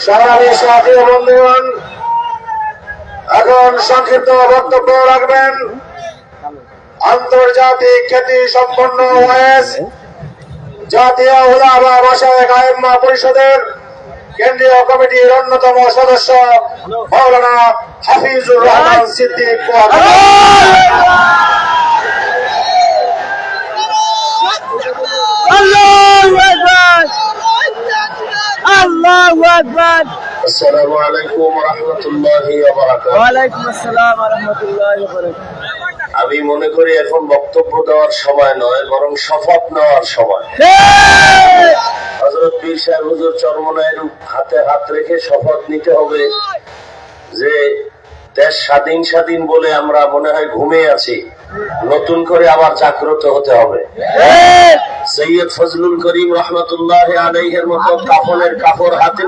সংগ্রামী সাথী ও বন্ধুগণ, এখন সংক্ষিপ্ত বক্তব্য রাখবেন আন্তর্জাতিক খ্যাতি সম্পন্ন ওয়াইএস জাতীয় উলামা মাশায়েখ আইম্মা পরিষদের কেন্দ্রীয় কমিটির অন্যতম সদস্য মাওলানা হাফিজুর রহমান সিদ্দিক। আল্লাহু আকবার। আসসালামু আলাইকুম ওয়া রাহমাতুল্লাহি ওয়া বারাকাতুহু। ওয়া আলাইকুম আসসালাম ওয়া রাহমাতুল্লাহি ওয়া বারাকাতুহু। আমি মনে করি এখন বক্তব্য দেওয়ার সময় নয়, বরং শপথ নেওয়ার সময়। হযরত পীর সাহেব হুজুর চরমনায়ের হাতে হাত রেখে শপথ নিতে হবে যে দেশ স্বাধীন স্বাধীন বলে আমরা মনে হয় ঘুমিয়ে আছি, নতুন করে আবার জাগ্রত হতে হবে। সৈয়দ ফজলুল করিম রহমতুল্লাহ আলাইহির মতো কাফনের কাপড় হাতে